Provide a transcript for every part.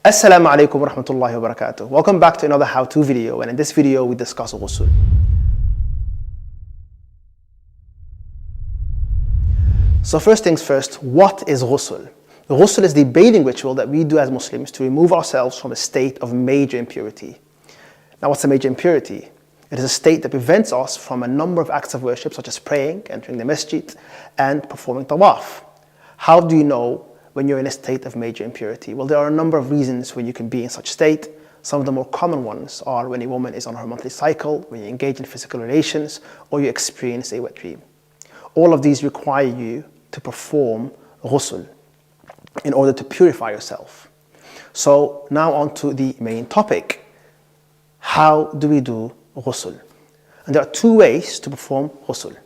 Assalamu alaikum wa rahmatullahi wa barakatuh. Welcome back to another how-to video, and in this video we discuss ghusl. So first things first, what is ghusl? Ghusl is the bathing ritual that we do as Muslims to remove ourselves from a state of major impurity. Now what's a major impurity? It is a state that prevents us from a number of acts of worship such as praying, entering the masjid, and performing tawaf. How do you know when you're in a state of major impurity? Well, there are a number of reasons when you can be in such state. Some of the more common ones are when a woman is on her monthly cycle, when you engage in physical relations, or you experience a wet dream. All of these require you to perform ghusl in order to purify yourself. So now on to the main topic. How do we do ghusl? And there are two ways to perform ghusl.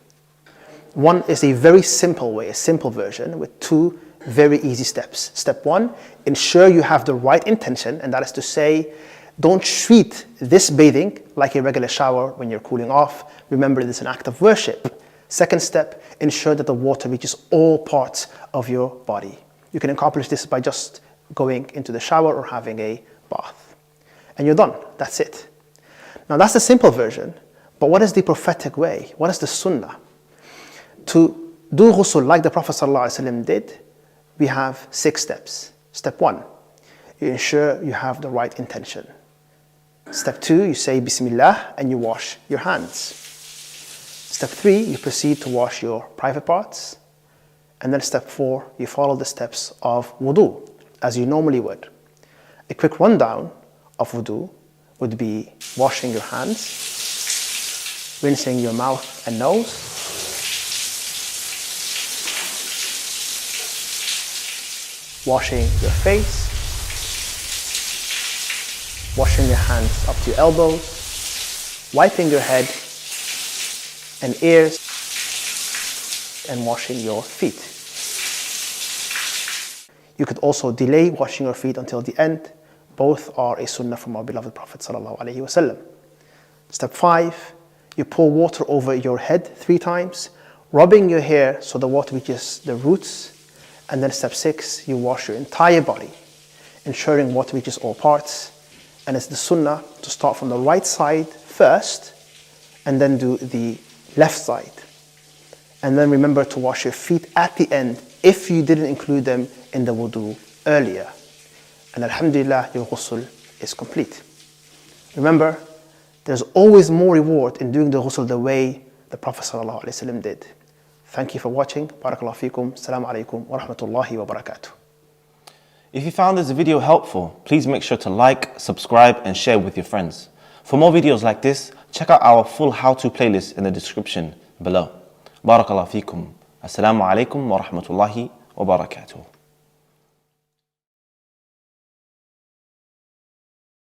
One is a very simple way, a simple version with two very easy steps. Step one, ensure you have the right intention, and that is to say, don't treat this bathing like a regular shower when you're cooling off. Remember, it is an act of worship. Second step, ensure that the water reaches all parts of your body. You can accomplish this by just going into the shower or having a bath. And you're done, that's it. Now that's the simple version, but what is the prophetic way? What is the sunnah? To do ghusl like the Prophet ﷺ did, we have 6 steps. Step 1, you ensure you have the right intention. Step 2, you say Bismillah and you wash your hands. Step 3, you proceed to wash your private parts. And then step 4, you follow the steps of wudu as you normally would. A quick rundown of wudu would be washing your hands, rinsing your mouth and nose, washing your face, washing your hands up to your elbows, wiping your head and ears, and washing your feet. You could also delay washing your feet until the end. Both are a sunnah from our beloved Prophet ﷺ. Step 5, you pour water over your head 3 times, rubbing your hair so the water reaches the roots. And then step 6, you wash your entire body, ensuring water reaches all parts. And it's the sunnah to start from the right side first, and then do the left side. And then remember to wash your feet at the end if you didn't include them in the wudu earlier. And alhamdulillah, your ghusl is complete. Remember, there's always more reward in doing the ghusl the way the Prophet ﷺ did. Thank you for watching. Barakallahu feekum. Assalamu alaikum wa rahmatullahi wa barakatuh. If you found this video helpful, please make sure to like, subscribe and share with your friends. For more videos like this, check out our full how-to playlist in the description below. Barakallahu feekum. Assalamu alaikum wa rahmatullahi wa barakatuh.